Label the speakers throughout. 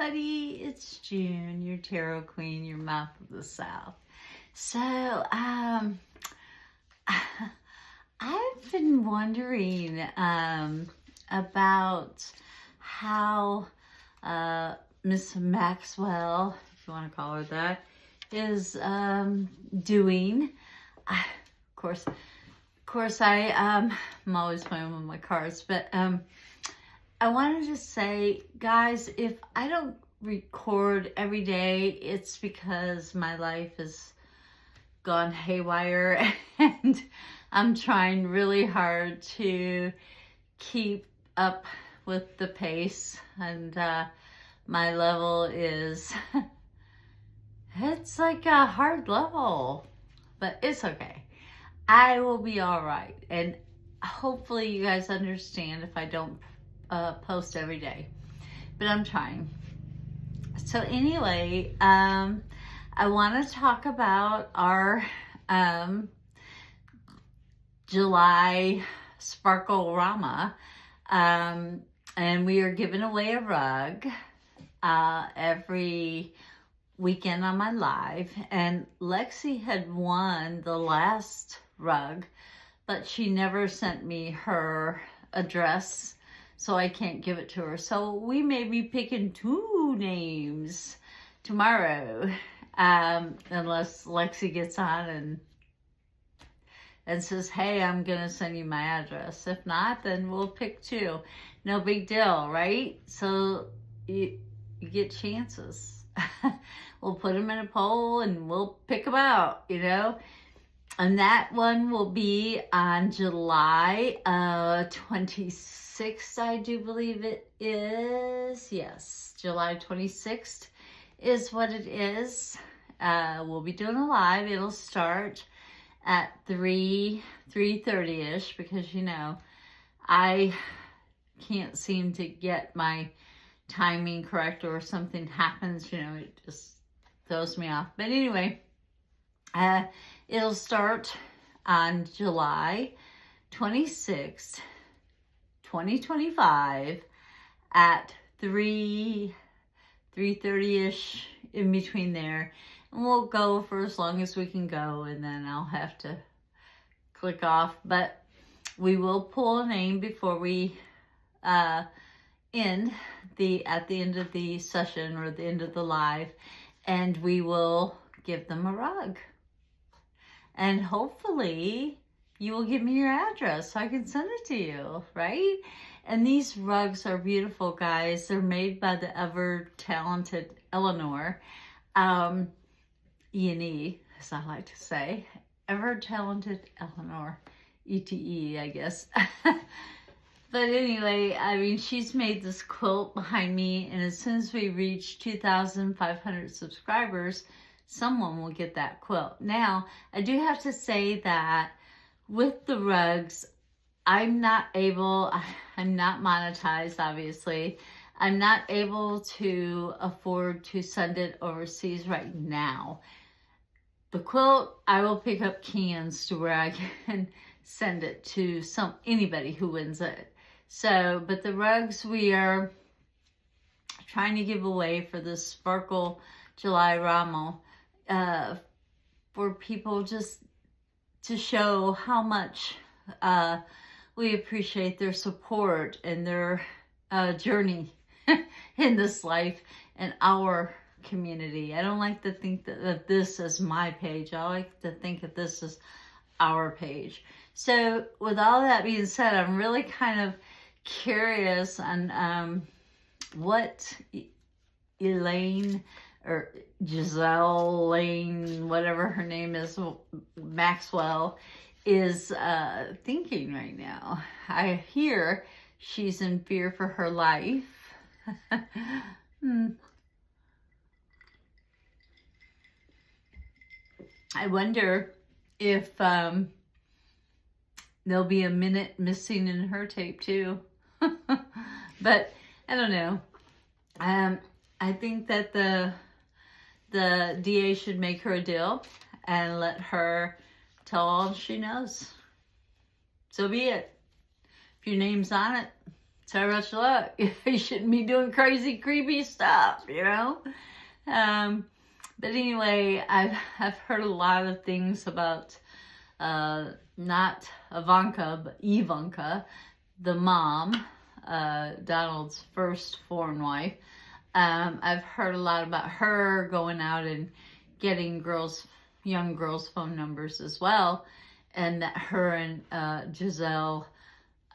Speaker 1: everybody, it's June, your tarot queen, your mouth of the South. So, I've been wondering about how Miss Maxwell, if you want to call her that, is doing. Of course, I'm always playing with my cards, but I wanted to say, guys, if I don't record every day, it's because my life has gone haywire and I'm trying really hard to keep up with the pace, and my level is, it's like a hard level, but it's okay. I will be all right, and hopefully you guys understand if I don't post every day, but I'm trying. So anyway, I want to talk about our July Sparkle-rama, and we are giving away a rug every weekend on my live, and Lexi had won the last rug, but she never sent me her address, so I can't give it to her. So we may be picking 2 names tomorrow, unless Lexi gets on and says, hey, I'm gonna send you my address. If not, then we'll pick 2. No big deal, right? So you get chances. We'll put them in a poll and we'll pick them out, you know? And that one will be on July 26th, I do believe it is. Yes, July 26th is what it is. We'll be doing a live. It'll start at 3:30ish, because, you know, I can't seem to get my timing correct, or something happens, you know, it just throws me off. But anyway, it'll start on July 26th, 2025 at 3:30ish, in between there. And we'll go for as long as we can go, and then I'll have to click off. But we will pull a name before we end at the end of the session, or the end of the live, and we will give them a rug. And hopefully you will give me your address so I can send it to you, right? And these rugs are beautiful, guys. They're made by the ever-talented Eleanor. E&E, as I like to say. Ever-talented Eleanor. E-T-E, I guess. But anyway, I mean, she's made this quilt behind me, and as soon as we reach 2,500 subscribers, someone will get that quilt. Now, I do have to say that with the rugs, I'm not monetized, obviously. I'm not able to afford to send it overseas right now. The quilt, I will pick up cans to where I can send it to anybody who wins it. So, but the rugs we are trying to give away for this Sparkle July Ramo, for people just to show how much we appreciate their support and their journey in this life and our community. I don't like to think that this is my page. I like to think of this as our page. So with all that being said, I'm really kind of curious on what Elaine, or Giselle Lane, whatever her name is, Maxwell, is thinking right now. I hear she's in fear for her life. I wonder if there'll be a minute missing in her tape too. But I don't know. I think that the DA should make her a deal and let her tell all she knows. So be it. If your name's on it, so much luck. You shouldn't be doing crazy, creepy stuff, you know? But anyway, I've heard a lot of things about, not Ivanka, but Ivanka, the mom, Donald's first foreign wife. I've heard a lot about her going out and getting young girls' phone numbers as well. And that her and Giselle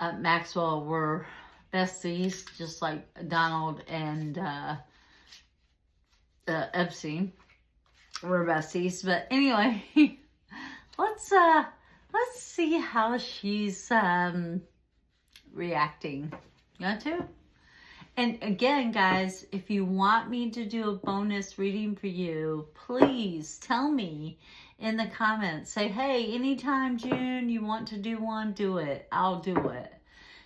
Speaker 1: Maxwell were besties, just like Donald and Epstein were besties. But anyway, let's see how she's reacting. You want to? And again, guys, if you want me to do a bonus reading for you, please tell me in the comments. Say, hey, anytime, June, you want to do one, do it. I'll do it.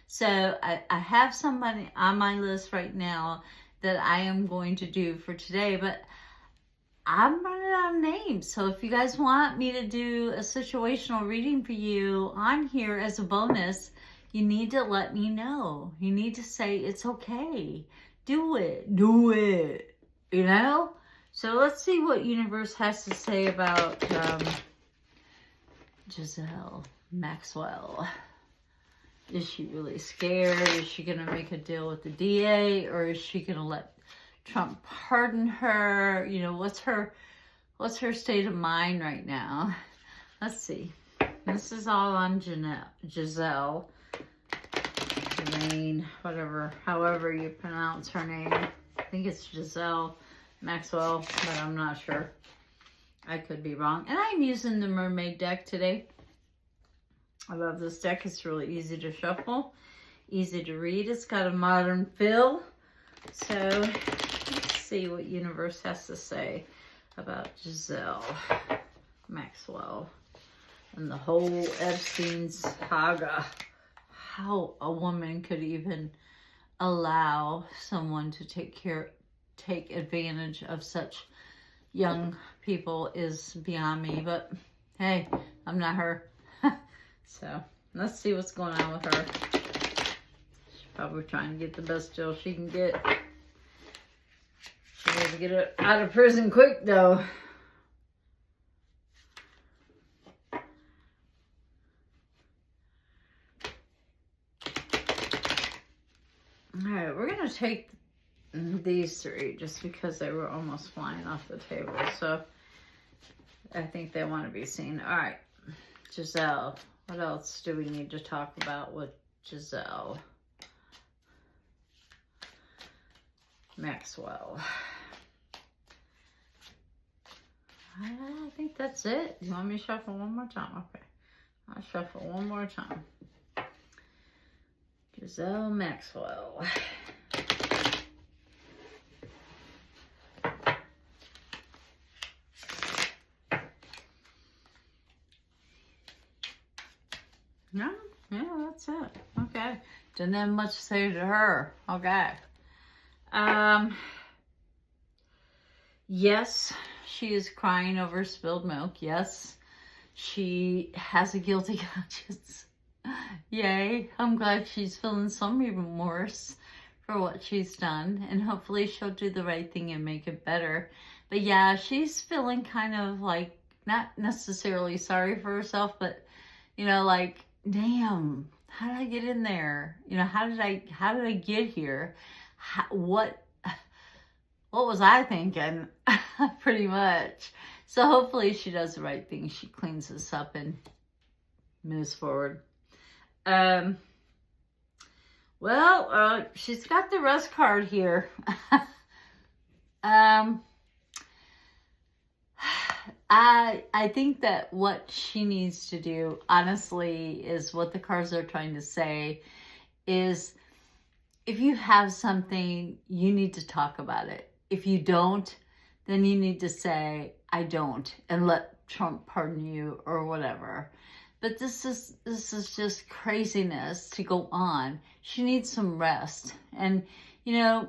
Speaker 1: So I have somebody on my list right now that I am going to do for today, but I'm running out of names. So if you guys want me to do a situational reading for you on here as a bonus, you need to let me know. You need to say, it's okay. Do it. Do it. You know? So let's see what universe has to say about Giselle Maxwell. Is she really scared? Is she going to make a deal with the DA? Or is she going to let Trump pardon her? You know, what's her state of mind right now? Let's see. This is all on Giselle. Jelaine, whatever, however you pronounce her name. I think it's Giselle Maxwell, but I'm not sure. I could be wrong. And I'm using the Mermaid deck today. I love this deck. It's really easy to shuffle, easy to read. It's got a modern feel. So let's see what universe has to say about Giselle Maxwell and the whole Epstein saga. How a woman could even allow someone to take advantage of such young people is beyond me. But hey, I'm not her. So let's see what's going on with her. She's probably trying to get the best deal she can get. She needs to get her out of prison quick, though. Alright, we're going to take these three just because they were almost flying off the table. So I think they want to be seen. Alright, Giselle. What else do we need to talk about with Giselle Maxwell? I think that's it. You want me to shuffle one more time? Okay. I'll shuffle one more time. Giselle Maxwell. No, yeah, that's it. Okay. Didn't have much to say to her. Okay. Yes, she is crying over spilled milk. Yes, she has a guilty conscience. Yay. I'm glad she's feeling some remorse for what she's done. And hopefully she'll do the right thing and make it better. But yeah, she's feeling kind of like, not necessarily sorry for herself, but, you know, like, damn, how did I get in there? You know, how did I get here? What was I thinking? Pretty much. So hopefully she does the right thing. She cleans this up and moves forward. Well, she's got the rest card here. I think that what she needs to do, honestly, is what the cards are trying to say is if you have something, you need to talk about it. If you don't, then you need to say, I don't, and let Trump pardon you or whatever. But this is just craziness to go on. She needs some rest. And, you know,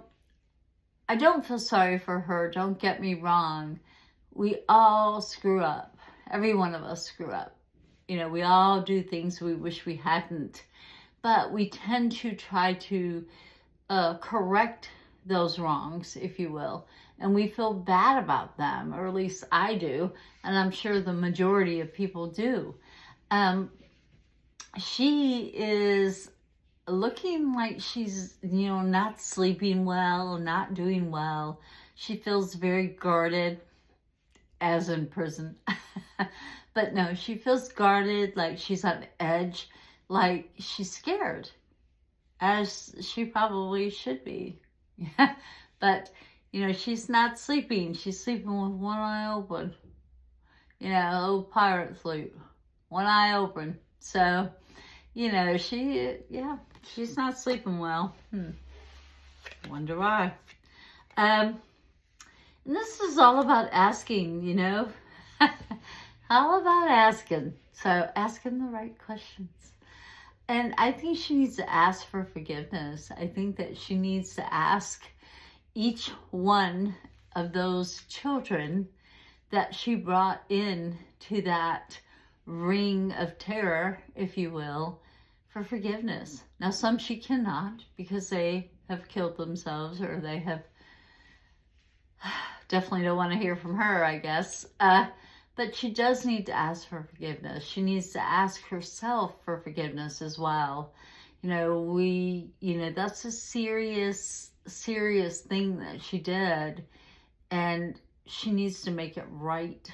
Speaker 1: I don't feel sorry for her. Don't get me wrong. We all screw up. Every one of us screw up. You know, we all do things we wish we hadn't. but we tend to try to correct those wrongs, if you will, and we feel bad about them, or at least I do, and I'm sure the majority of people do. She is looking like she's, not sleeping well, not doing well. She feels very guarded, as in prison. But no, she feels guarded, like she's on edge, like she's scared, as she probably should be. But, she's not sleeping. She's sleeping with one eye open. Old pirate sleep. One eye open. So, she's not sleeping well. Wonder why. And this is all about asking, all about asking. So asking the right questions. And I think she needs to ask for forgiveness. I think that she needs to ask each one of those children that she brought in to that ring of terror, if you will, for forgiveness. Now, some she cannot because they have killed themselves, or they have definitely don't want to hear from her, I guess. But she does need to ask for forgiveness. She needs to ask herself for forgiveness as well. That's a serious thing that she did. And she needs to make it right.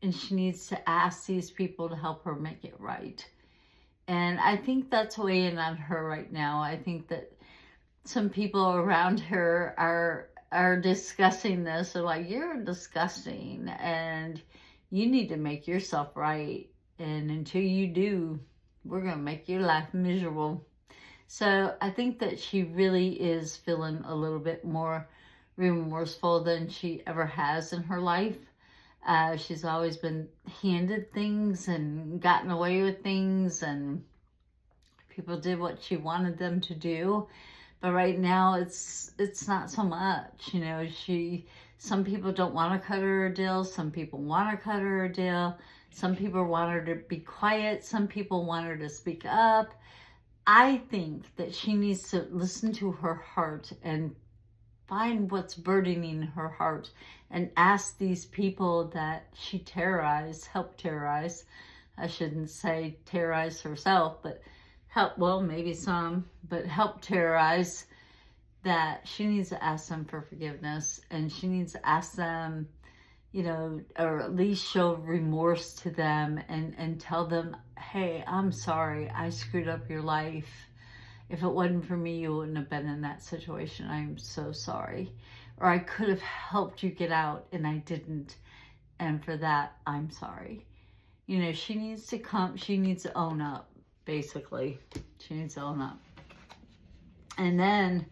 Speaker 1: And she needs to ask these people to help her make it right. And I think that's weighing on her right now. I think that some people around her are discussing this. They're like, you're disgusting and you need to make yourself right. And until you do, we're going to make your life miserable. So I think that she really is feeling a little bit more remorseful than she ever has in her life. She's always been handed things and gotten away with things, and people did what she wanted them to do. But right now, it's not so much. Some people don't want to cut her a deal. Some people want to cut her a deal. Some people want her to be quiet. Some people want her to speak up. I think that she needs to listen to her heart and find what's burdening her heart and ask these people that she help terrorize. I shouldn't say terrorize herself, but maybe some, but help terrorize, that she needs to ask them for forgiveness, and she needs to ask them, or at least show remorse to them and tell them, hey, I'm sorry, I screwed up your life. If it wasn't for me, you wouldn't have been in that situation. I'm so sorry. Or I could have helped you get out and I didn't. And for that, I'm sorry. She needs to own up, basically. She needs to own up. And then,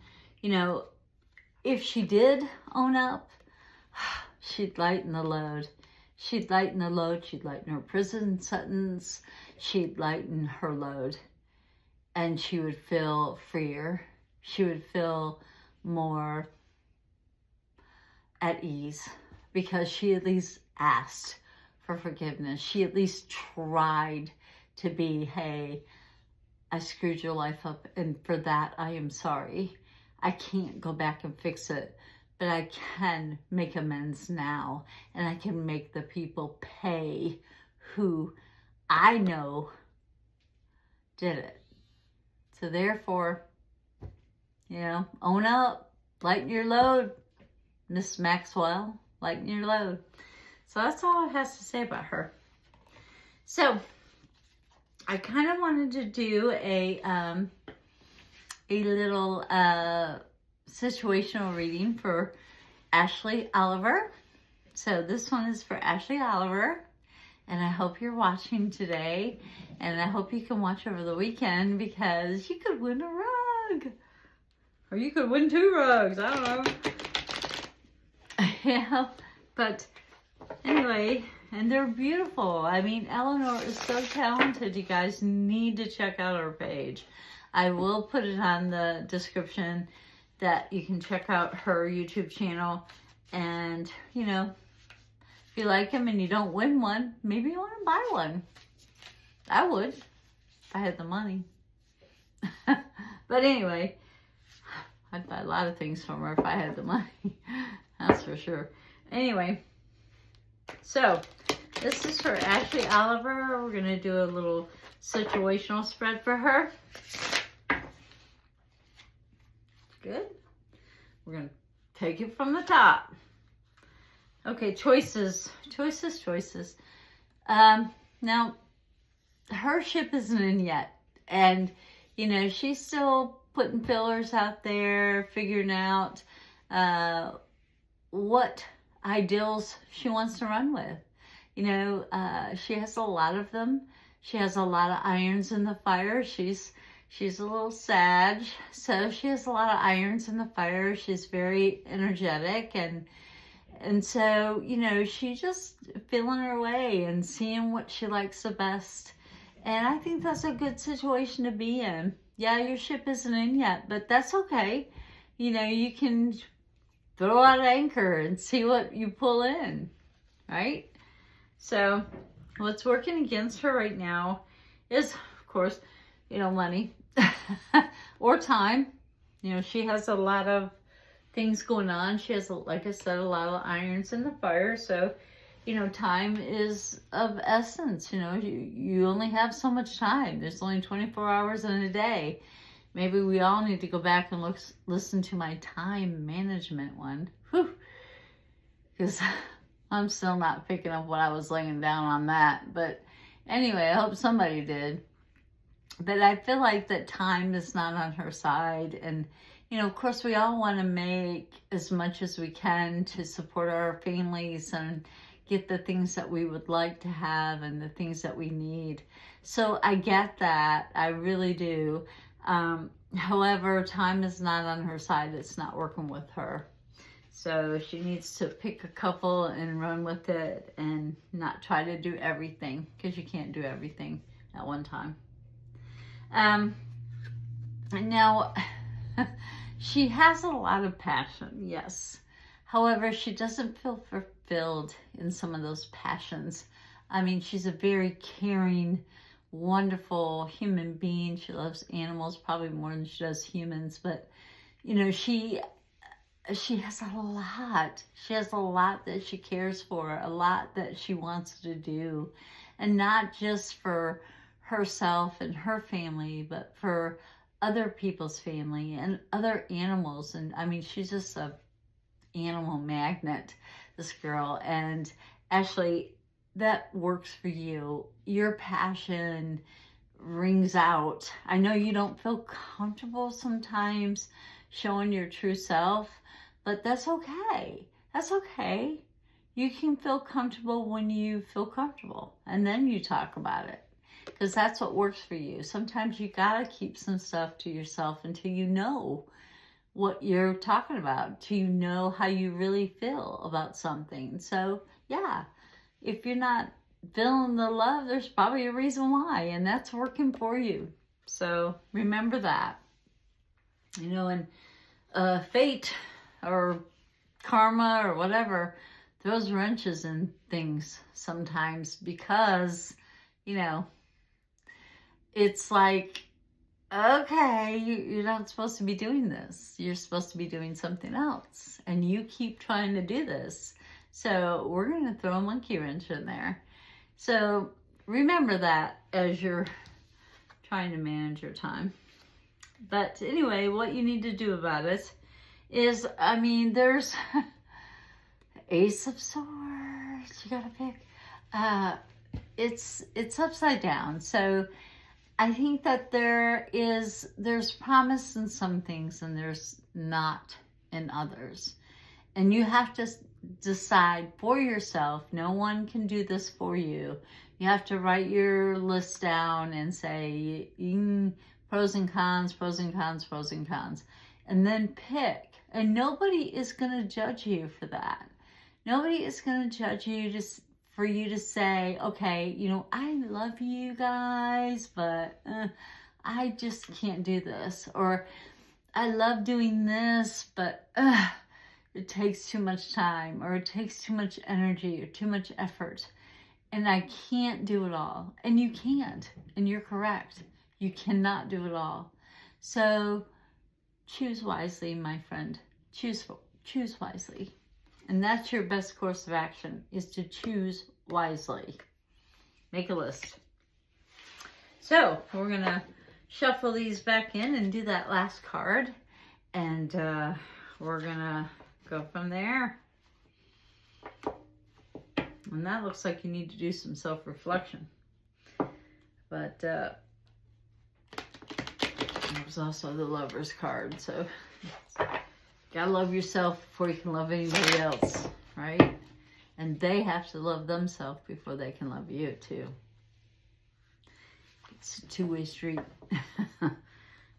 Speaker 1: if she did own up, she'd lighten the load. She'd lighten the load. She'd lighten her prison sentence. She'd lighten her load. And she would feel freer. She would feel more at ease because she at least asked for forgiveness. She at least tried to be, hey, I screwed your life up, and for that, I am sorry. I can't go back and fix it, but I can make amends now, and I can make the people pay who I know did it. So therefore, own up, lighten your load, Miss Maxwell, lighten your load. So that's all it has to say about her. So I kind of wanted to do a little situational reading for Ashley Oliver. So this one is for Ashley Oliver, and I hope you're watching today, and I hope you can watch over the weekend because you could win a rug, or you could win 2 rugs. I don't know. Yeah, but anyway, and they're beautiful. I mean, Eleanor is so talented. You guys need to check out her page. I will put it on the description that you can check out her YouTube channel. And, if you like them and you don't win one, maybe you want to buy one. I would, if I had the money. But anyway, I'd buy a lot of things from her if I had the money. That's for sure. Anyway, so this is for Ashley Oliver. We're going to do a little situational spread for her. Good. We're going to take it from the top. Okay, choices. Now, her ship isn't in yet. And, you know, she's still putting fillers out there, figuring out what ideals she wants to run with. You know, she has a lot of them. She has a lot of irons in the fire. She's a little Sag, so she has a lot of irons in the fire. She's very energetic, and so, you know, she's just feeling her way and seeing what she likes the best. And I think that's a good situation to be in. Yeah, your ship isn't in yet, but that's okay. You know, you can throw out anchor and see what you pull in, right? So what's working against her right now is, of course, you know, money or time. You know, she has a lot of things going on. She has, like I said, a lot of irons in the fire. So, you know, time is of essence. You know, you only have so much time. There's only 24 hours in a day. Maybe we all need to go back and listen to my time management one. Whew. Because I'm still not picking up what I was laying down on that. But anyway, I hope somebody did. But I feel like that time is not on her side. And, you know, of course, we all want to make as much as we can to support our families and get the things that we would like to have and the things that we need. So I get that. I really do. However, time is not on her side. It's not working with her. So she needs to pick a couple and run with it and not try to do everything, because you can't do everything at one time. Now, she has a lot of passion, yes. However, she doesn't feel fulfilled in some of those passions. I mean, she's a very caring, wonderful human being. She loves animals probably more than she does humans. But, you know, she has a lot. She has a lot that she cares for, a lot that she wants to do. And not just for herself and her family, but for other people's family and other animals. And I mean, she's just a animal magnet, this girl. And Ashley, that works for you. Your passion rings out. I know you don't feel comfortable sometimes showing your true self, but that's okay. That's okay. You can feel comfortable when you feel comfortable, and then you talk about it, because that's what works for you. Sometimes you gotta keep some stuff to yourself until you know what you're talking about, until you know how you really feel about something. So yeah, if you're not feeling the love, there's probably a reason why, and that's working for you. So remember that. You know, and fate or karma or whatever throws wrenches in things sometimes, because, you know, it's like, okay, you're not supposed to be doing this. You're supposed to be doing something else. And you keep trying to do this. So we're going to throw a monkey wrench in there. So remember that as you're trying to manage your time. But anyway, what you need to do about it is, I mean, there's Ace of Swords. You got to pick. It's upside down. So I think that there's promise in some things and there's not in others. And you have to decide for yourself. No one can do this for you. You have to write your list down and say pros and cons, pros and cons, pros and cons. And then pick. And nobody is going to judge you for that. Nobody is going to judge you for you to say, okay, you know, I love you guys, but I just can't do this. Or I love doing this, but it takes too much time, or it takes too much energy or too much effort, and I can't do it all. And you can't, and you're correct. You cannot do it all. So choose wisely, my friend. Choose wisely. And that's your best course of action, is to choose wisely. Make a list. So we're going to shuffle these back in and do that last card. And we're going to go from there. And that looks like you need to do some self-reflection. But there's also the Lover's card. So gotta love yourself before you can love anybody else, right? And they have to love themselves before they can love you too. It's a two-way street. But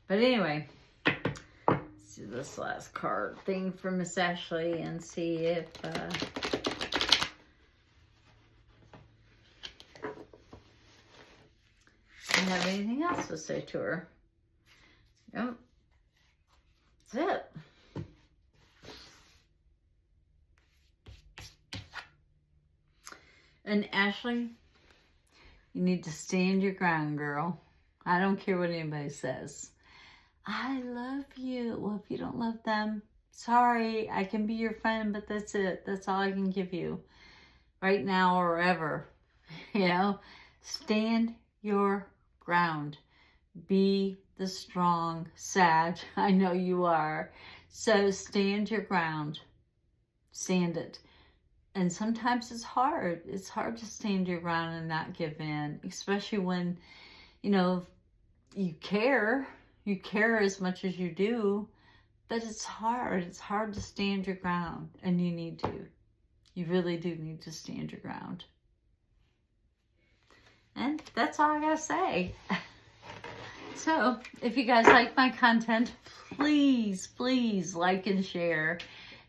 Speaker 1: anyway, let's do this last card thing for Miss Ashley and see if I have anything else to say to her. Yep. That's it. And Ashley, you need to stand your ground, girl. I don't care what anybody says. I love you. Well, if you don't love them, sorry, I can be your friend, but that's it. That's all I can give you right now or ever. You know, stand your ground. Be the strong Sag. I know you are. So stand your ground. Stand it. And sometimes it's hard. It's hard to stand your ground and not give in, especially when, you know, you care. You care as much as you do, but it's hard. It's hard to stand your ground, and you need to. You really do need to stand your ground. And that's all I gotta say. So, if you guys like my content, please, please like and share.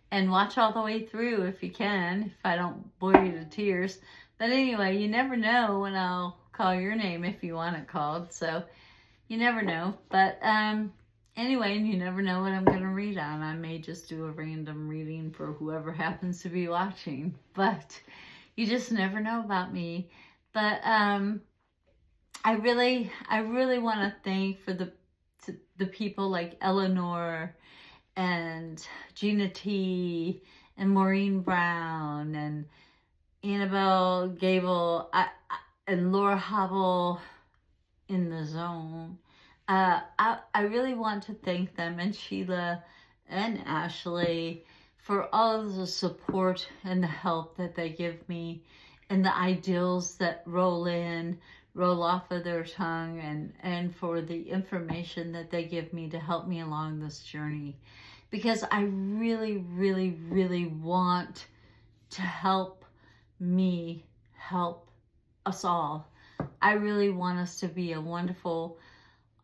Speaker 1: And watch all the way through if you can, if I don't bore you to tears. But anyway, you never know when I'll call your name if you want it called. So, you never know. But anyway, you never know what I'm going to read on. I may just do a random reading for whoever happens to be watching. But you just never know about me. But I really want to thank for the people like Eleanor and Gina T and Maureen Brown and Annabelle Gable and Laura Hobble in the zone. I really want to thank them, and Sheila and Ashley, for all of the support and the help that they give me, and the ideals that roll off of their tongue, and for the information that they give me to help me along this journey. Because I really, really, really want to help me help us all. I really want us to be a wonderful,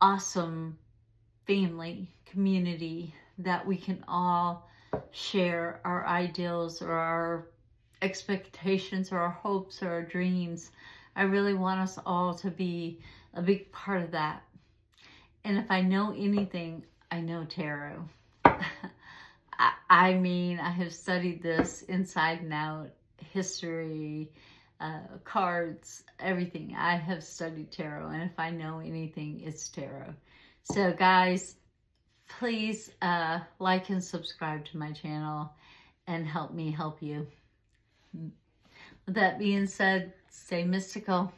Speaker 1: awesome family, community that we can all share our ideals or our expectations or our hopes or our dreams. I really want us all to be a big part of that. And if I know anything, I know tarot. I mean, I have studied this inside and out, history, cards, everything. I have studied tarot, and if I know anything, it's tarot. So guys, please like and subscribe to my channel and help me help you. With that being said, stay mystical.